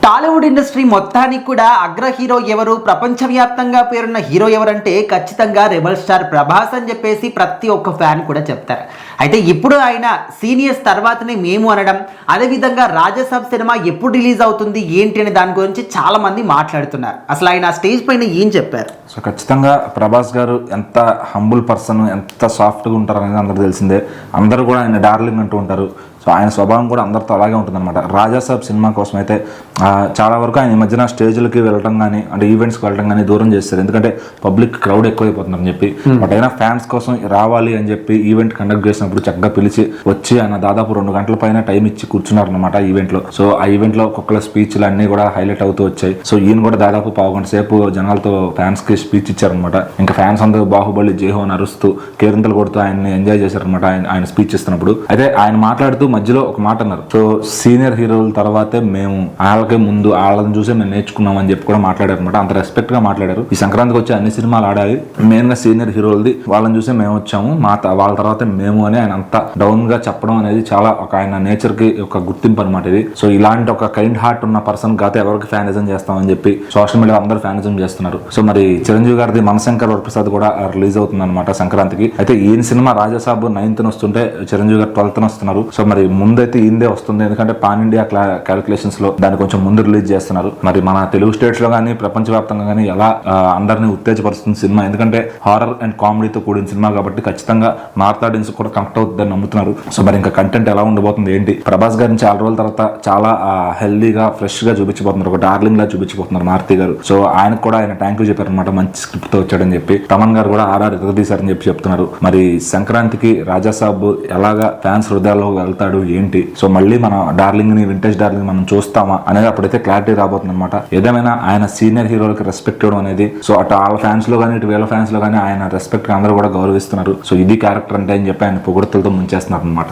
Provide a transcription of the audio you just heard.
Tollywood industry మొత్తానికి కూడా అగ్ర హీరో ఎవరు, ప్రపంచవ్యాప్తంగా పేరున్న హీరో ఎవరంటే ఖచ్చితంగా రెబల్ స్టార్ ప్రభాస్ అని చెప్పేసి ప్రతి ఒక్క ఫ్యాన్ కూడా చెప్తారు. అయితే ఇప్పుడు ఆయన సీనియర్స్ తర్వాతనే మేము అనడం, అదేవిధంగా రాజసాబ్ సినిమా ఎప్పుడు రిలీజ్ అవుతుంది ఏంటి అనే దాని గురించి చాలా మంది మాట్లాడుతున్నారు. అసలు ఆయన స్టేజ్ పైన ఏం చెప్పారు? సో ఖచ్చితంగా ప్రభాస్ గారు ఎంత హంబుల్ పర్సన్, ఎంత సాఫ్ట్గా ఉంటారు అనేది అందరూ తెలిసిందే. అందరూ కూడా ఆయన డార్లింగ్ అంటూ ఉంటారు. సో ఆయన స్వభావం కూడా అందరితో అలాగే ఉంటుందన్నమాట. రాజాసాబ్ సినిమా కోసం అయితే చాలా వరకు ఆయన ఈ మధ్యన స్టేజ్లకి వెళ్ళడం కానీ, అంటే ఈవెంట్స్కి వెళ్ళడం కానీ దూరం చేస్తారు. ఎందుకంటే పబ్లిక్ క్రౌడ్ ఎక్కువైపోతుందని చెప్పి. బట్ అయినా ఫ్యాన్స్ కోసం రావాలి అని చెప్పి ఈవెంట్ కండక్ట్ చేసినప్పుడు చక్కగా పిలిచి వచ్చి ఆయన దాదాపు 2 గంటల పైన టైం ఇచ్చి కూర్చున్నారనమాట ఈవెంట్లో. సో ఆ ఈవెంట్లో ఒక్కొక్కల స్పీచ్లు అన్నీ కూడా హైలైట్ అవుతూ వచ్చాయి. సో ఈయన కూడా దాదాపు 1/2 గంట సేపు జనాలతో ఫ్యాన్స్కి స్పీచ్ ఇచ్చారనమాట. ఇంకా ఫ్యాన్స్ అందరూ బాహుబలి జేహో అని అరుస్తూ కేరింతలు కొడుతూ ఆయన్ని ఎంజాయ్ చేశారనమాట ఆయన స్పీచ్ ఇస్తున్నప్పుడు. అయితే ఆయన మాట్లాడుతూ మధ్యలో ఒక మాట అన్నారు. సో సీనియర్ హీరోల తర్వాతే మేము, వాళ్ళకే ముందు వాళ్ళని చూసే మేము నేర్చుకున్నాం అని చెప్పి కూడా మాట్లాడారు అనమాట. అంత రెస్పెక్ట్ గా మాట్లాడారు. ఈ సంక్రాంతికి వచ్చి అన్ని సినిమాలు ఆడాలి, మెయిన్ గా సీనియర్ హీరోలది వాళ్ళని చూసే మేము వచ్చాము, వాళ్ళ తర్వాత మేము అని ఆయన అంత డౌన్ గా చెప్పడం అనేది చాలా ఒక ఆయన నేచర్ కి ఒక గుర్తింపు అనమాట ఇది. సో ఇలాంటి ఒక కైండ్ హార్ట్ ఉన్న పర్సన్ కాతే ఎవరికి ఫ్యానిజం చేస్తామని చెప్పి సోషల్ మీడియా అందరూ ఫ్యానిజం చేస్తున్నారు. సో మరి చిరంజీవి గారిది మనశంకర్ వరప్రసాద్ కూడా రిలీజ్ అవుతుంది అనమాట సంక్రాంతికి. అయితే ఈయన సినిమా రాజాసాబ్ 9th వస్తుంటే చిరంజీవి గారు 12th వస్తున్నారు. సో మరి ముందైతే ఈందే వస్తుంది, ఎందుకంటే పాన్ ఇండియా క్యాలిక్యులేషన్స్ లో దాన్ని కొంచెం ముందు రిలీజ్ చేస్తున్నారు. మరి మన తెలుగు స్టేట్స్ లో కానీ ప్రపంచవ్యాప్తంగా కానీ ఎలా అందరినీ ఉత్తేజపరుస్తుంది సినిమా, ఎందుకంటే హారర్ అండ్ కామెడీతో కూడిన సినిమా కాబట్టి ఖచ్చితంగా నార్త్ ఆడియన్స్ కూడా కనెక్ట్ అవుతుందని నమ్ముతున్నారు. సో మరి ఇంకా కంటెంట్ ఎలా ఉండబోతుంది ఏంటి, ప్రభాస్ గారిని చాలా రోజుల తర్వాత చాలా హెల్దీగా ఫ్రెష్ గా చూపించబోతున్నారు, ఒక డార్లింగ్ లా చూపించబోతున్నారు మారుతి గారు. సో ఆయనకు కూడా ఆయన థ్యాంక్ యూ చెప్పారు అనమాట, మంచి స్క్రిప్ట్ తో వచ్చాడని చెప్పి. తమన్ గారు కూడా ఆర్ఆర్ ఎగదీశారని చెప్పి చెప్తున్నారు. మరి సంక్రాంతికి రాజాసాబ్ ఎలాగా ఫ్యాన్స్ హృదయాల్లో వెళ్తాడు ఏంటి, సో మళ్ళీ మన డార్లింగ్ ని, వింటేజ్ డార్లింగ్ మనం చూస్తామా అనేది అప్పుడైతే క్లారిటీ రాబోతుంది అనమాట. ఏదేమైనా ఆయన సీనియర్ హీరోలకి రెస్పెక్ట్ ఇవ్వడం అనేది, సో అటు వాళ్ళ ఫ్యాన్స్ లో కానీ ఇటు వీళ్ళ ఫ్యాన్స్ లో కానీ ఆయన రెస్పెక్ట్ అందరూ కూడా గౌరవిస్తున్నారు. సో ఇది క్యారెక్టర్ అంటే అని చెప్పి ఆయన పొగడ్తలతో ముంచేస్తున్నారు అనమాట.